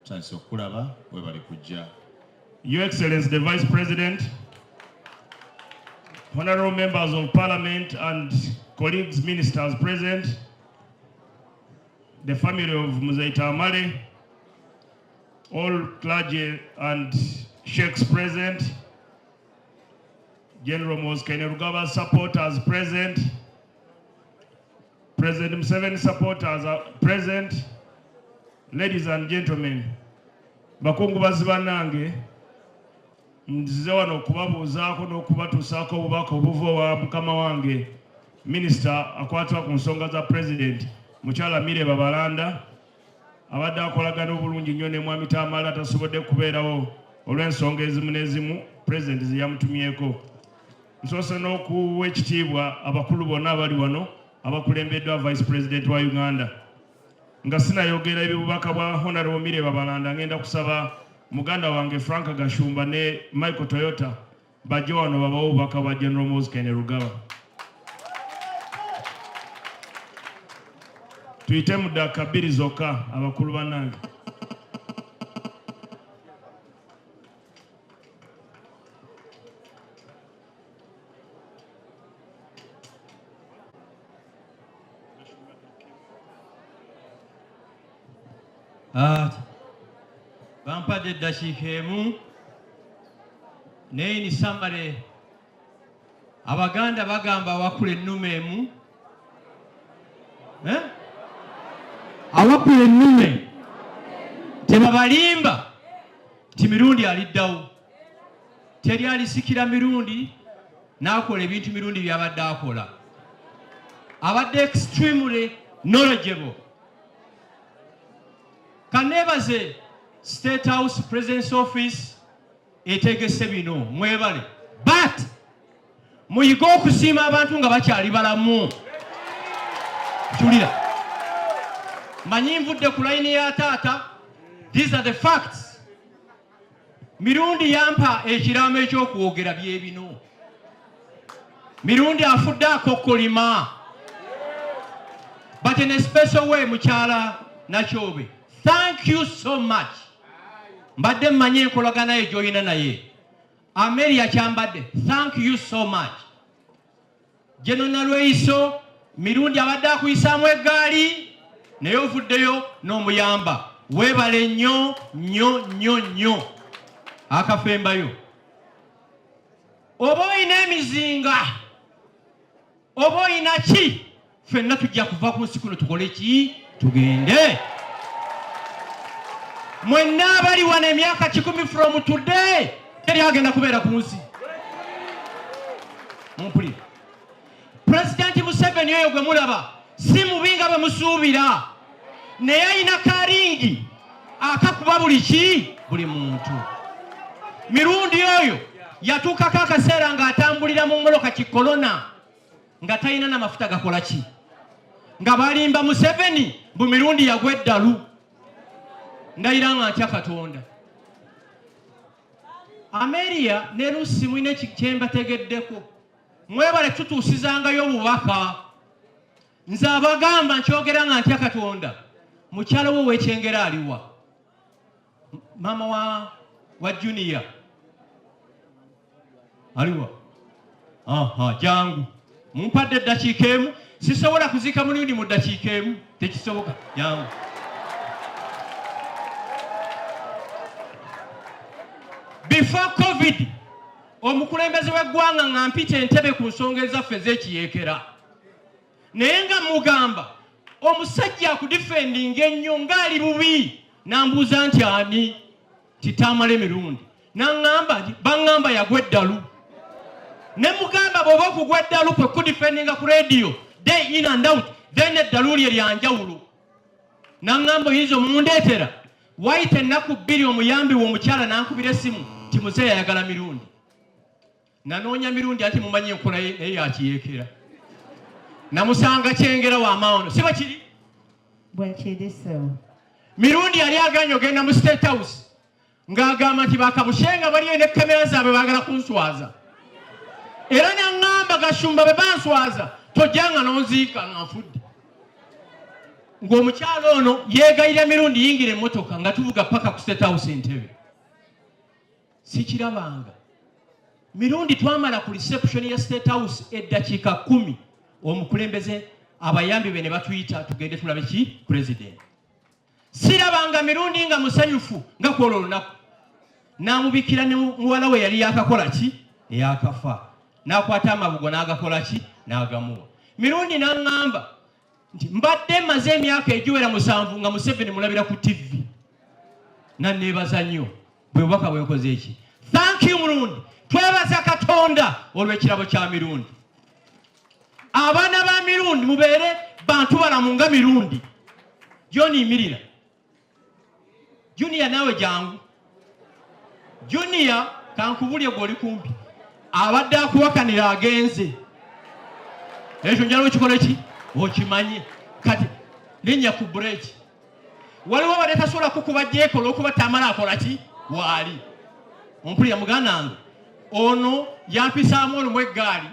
Chance okulaba webali kujja. Your Excellency the Vice President, honorable members of Parliament and colleagues, ministers present, the family of Muzaita Amale, all clergy and sheikhs present, General Moses Kainerugaba supporters present, President Museveni supporters are present, ladies and gentlemen, bakungu bazibanange, nzize wano okubabuuzaako n'okubatuusaako obubaka obuva wa mukama wange Minister akwatibwa ku nsonga za President Mukyala Mireba Balanda abadde akolagana obulungi nnyo ne Mwami Tamale atasobodde kubeerawo olw'ensonga ezimu n'ezimu President ze yamutumyeko. Nsoose n'okuwa ekitiibwa abakulu bonna abali wano abakulembeddwa Vice President wa Uganda. Nga sinayogera ebibubaka bwa Honorable Mireba Balanda, ngenda kusaba muganda wange Frank Gashumba ne Michael Toyota bajje wano babawo obubaka bwa General Moses Kainerugaba. Tuyite mu ddaka bbiri zokka abakulu bannange. Bampadde eddakiika emu naye ni samale Abaganda bagamba awakula ennume emu awakula ennume tebabalimba ti mirundi aliddawo teri alisikira mirundi n'akola ebintu mirundi by'abadde akola abadde extremely knowledgeable. Kanebaze State House President's Office etegese bino mwebale but muyiga okusiima abantu nga bakyali balamu. Julira manyi nvudde ku layini ya taata. These are the facts. Mirundi yampa ekiraamo ekyokwogera bye bino. Mirundi afudde akokkolima but in a special way Mukyala Nakyobe, thank you so much. Mbadde mmanye enkolagana ye gy'olina naye. Amelia kyambadde, thank you so much. General Nalweyiso mirundi abadde akuyisaamu eggaali naye ovuddeyo n'omuyamba. Weebale nnyo nnyo nnyo nnyo. Akafembayo oba oyina emizinga oba oyina ki, ffenna tujja kuva ku nsi kuno tukole ki? Tugende. Mwenna abali wano emyaka 10 from today teri agenda kubeera ku nsi. Mumpulire President Museveni oyo gwe mulaba si mubi nga bwe musuubira, naye ayina karingi akakuba buli ki buli muntu. Mirundi oyo yatuukako akaseera ng'atambulira mu mmoloka kikolona nga talina n'amafuta gakola ki, nga balimba Museveni bu mirundi yagwa eddalu. Ndayira nga ntya Katonda. Amelia ne Lucy mwine kyembategeddeko. Mwebale tutuusizangayo obubaka. Nze abagamba nkyogera nga ntya Katonda. Mukyala wo w'ekyengera aliwa? Mama wa Junior aliwa? Jangu mumpadde eddakiika emu. Sisobola kuzika mulundi mu ddakiika emu, tekisoboka. Jangu. Before COVID, omukulembeze w'eggwanga nga mpita entebe ku nsonga ezaffe ez'ekiyeekera. Naye nga mugamba omusajja akudifendinga ennyo ng'ali bubi, n'ambuuza nti ani? Titamala emirundi. N'aŋŋamba nti baŋŋamba yagwa eddalu. Ne mugamba bw'oba okugwa eddalu kwe kudifendinga ku radio day in and out, then eddalu lye lyanjawulo. N'aŋŋamba oyinza omundeetera wayita ennaku 2 omuyambi w'omukyala n'ankubira essimu ti muzeeyi ayagala mirundi. Nanoonya mirundi ati mumanyi enkola naye yakiyeekera. Namusanga kyengera w'amaawono. Si bakiri? Bwekiriso. Mirundi yali aganye ogenda mu State House ng'agamba nti bakabushenga baliyo ne kamera zaabwe baagala kunswaza. Era n'aŋŋamba Gashumba be banswaza tojjanga n'onziika nga nfudde. ng'omukyalo ono yeegayira mirundi yingira emmotoka nga tuvuga paka ku State House Entebbe. Sikirabanga. Mirundi twamala ku reception ya State House eddakiika 10 omukulembeze abayambi be ne batuyita tugende tulabe ki president. Sirabanga mirundi nga musanyufu nga kwolwo olunaku. N'amubikira ne muwala we yali yakakola ki? Yakafa. N'akwata amabugo n'agakola ki? N'agamuwa. Mirundi n'aŋŋamba nti mbadde maze emyaka egiwera 7 nga Museveni mulabira ku TV. Nanneebaza nnyo bwe bubaka bwenkoze eki. Thank you Murundi. Twebaza Katonda olw'ekirabo kya mirundi. Abaana ba mirundi mubeere bantu balamu nga mirundi. John Mirira. Junior nawe jangu. Junior kankubulye goli kumpi. Abadde akuwakanira agenze. Ekyo njalo okikola ki? Okimanye. Kati linnya ku break. Waliwo baleta sola kukuba jeko lokuba tamala akola ki? Wali. Ompulira muganange. Ono yampisaamu olumwe eggaali.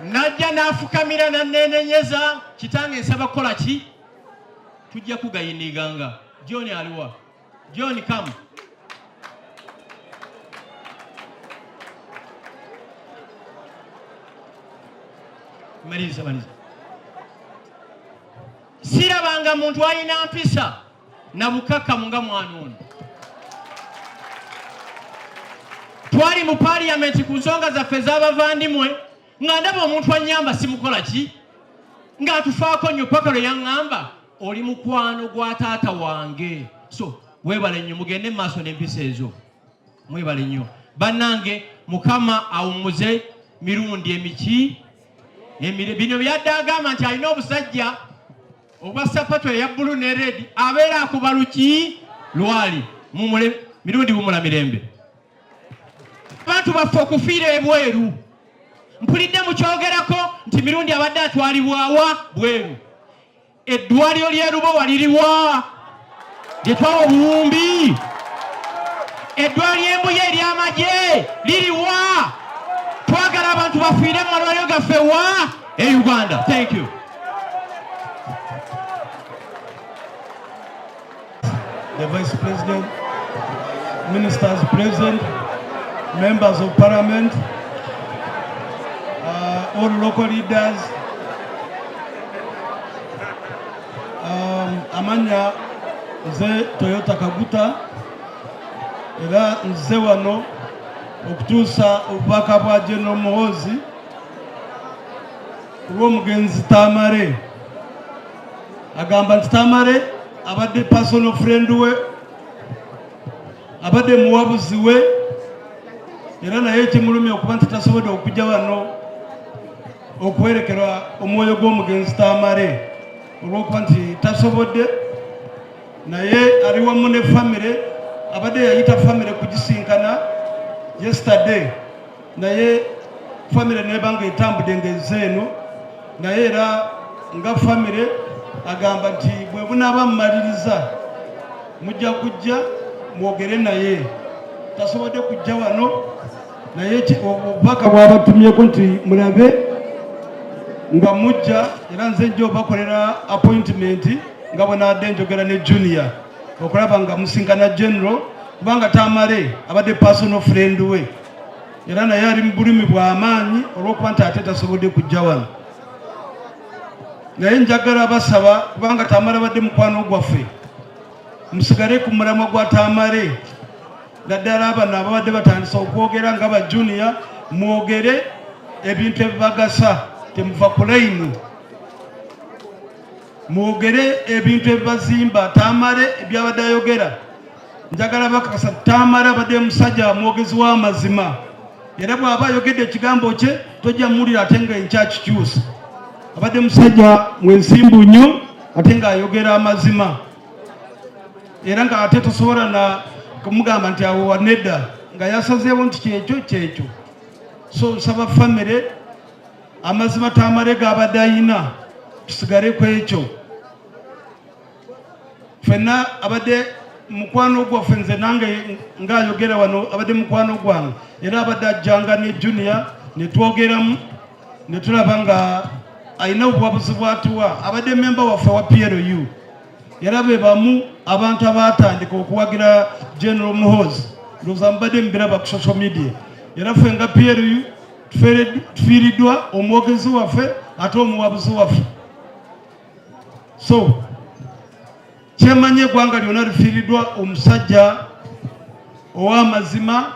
Najja n'afukamira naneenenyeza kitange nsaba kukola ki? Tujja kugayiniganga. John aliwa. John come. Maliza. Sirabanga muntu alina mpisa na bukakamu nga mwana ono. Twali mu parliament ku nsonga zaffe z'abavandimwe nga ndaba omuntu annyamba simukola ki? Ng'atufaako nnyo paka lwe yaŋŋamba oli mukwano gwa taata wange. So weebale nnyo mugende maaso n'empisa ezo. Mwebale nnyo. Bannange Mukama awummuze mirundi emiki bino byadde agamba nti alina obusajja obwa sapato eya bbulu ne redi abeera akuba luki lwali mirundi bumula mirembe. Abantu baffe okufiira ebweru. Mpulidde mukyogerako nti mirundi abadde atwalibwawa bweru. Eddwaliro ly'Erubo waliriwa lye twawa obuwumbi. Eddwaliro ly'Embuya ery'amagye liriwa. Twagala abantu bafiire mu malwaliro gaffe wa e Uganda. Thank you. The Vice President, Ministers present, Members of Parliament, all local leaders, amanya nze Toyota Kaguta era nze wano okutuusa obubaka bwa General Muhoozi olw'omugenzi Tamale. Agamba nti Tamale abadde personal friend we, abadde muwabuzi we, era naye kimulumya okuba nti tasobodde okujja wano okuwerekera omwoyo gw'omugenzi Tamale olw'okuba nti tasobodde, naye ali wamu ne famire. Abadde yayita famire kugisinkana yesterday, naye famire nebanga etambudde ng'ezze eno, naye era nga famire agamba nti bwe bunaaba mumaliriza mujja kujja mwogere naye. Tasobodde kujja wano, naye obubaka bwabatumyeko nti mulabe nga mujja, era nze njo bakolera appointment nga bwenaadde njogera ne Junior okulaba nga musinkana General, kubanga Tamale abadde personal friend we, era naye ali mu bulumi bw'amaanyi olw'okuba nti ate tasobodde kujja wano. Naye njagala basaba, kubanga Tamale abadde mukwano gwaffe, musigale ku mulamwa gwa Tamale. Naddala abano ababadde batandisa okwogera nga ba Junior, mwogere ebintu ebibagasa, temuva ku layini. Mwogere ebintu ebibazimba. Tamale ebyabadde ayogera, njagala bakakasa Tamale abadde musajja mwogezi w'amazima, era bw'aba ayogedde ekigambo kye tojja muwulira ate nga enkyakikyusa. Abadde musajja mwensimbu nnyo ate ng'ayogera amazima, era nga ate tosobola na kumugamba nti awo wanedda, nga yasazeewo nti kyekyo. So nsaba famire amazima Tamale g'abadde ayina tusigale ku ekyo. Ffenna abadde mukwano gwaffe, nze nange ng'ayogera wano abadde mukwano gwange, era abadde ajjanga ne Junior ne twogeramu ne tulaba nga alina obuwabuzi bwatuwa abadde memba waffe wa PLU era be bamu abantu abatandika okuwagira General Muhoozi ndowooza mubadde mubiraba ku social media era ffe nga PLU tufiiriddwa omwogezi waffe ate omuwabuzi waffe. So kyemanye eggwanga lyonna lifiiriddwa omusajja ow'amazima,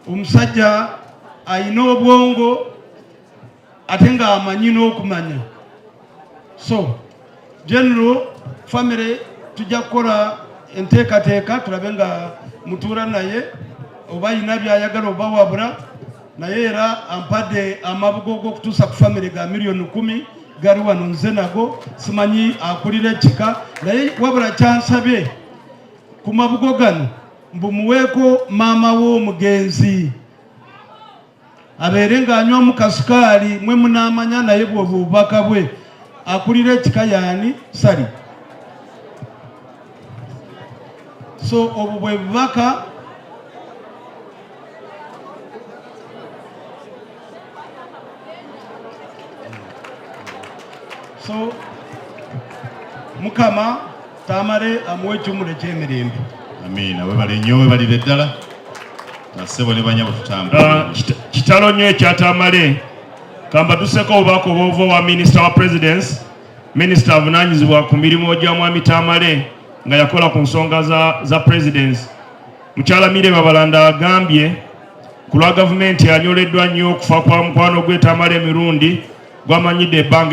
omusajja ayina obwongo ate nga amanyi n'okumanya. So General family tujja kukola enteekateeka tulabe nga mutuula naye oba ayina byayagala oba wabula naye era ampadde amabugo g'okutuusa ku family ga $10,000 gali wano nze nago simanyi akulira ekika naye wabula kyansabye ku mabugo gano mbumuweeko maama w'omugenzi abeere ng'anywamu kasukaali mwe munaamanya naye bw'oba obubaka bwe akulira ekika yaani Sali. So obwo bwe bubaka so Mukama Tamale amuwe ekimuli eky'emirembe. Amiina webale nnyo webalire ddala nasebo ne banyabo tutambula. Kitalo nnyo ekya Tamale kambatuseko obubaka obwova wa Minister wa Presidence Minister avunaanyizibwa ku mirimu gya Mwami Tamale nga yakola ku nsonga za Presidence. Mukyala Mire Babalanda agambye ku lwa gavumenti anyoleddwa nnyo okufa kwa mukwano gwe Tamale emirundi gwamanyidde ebbanga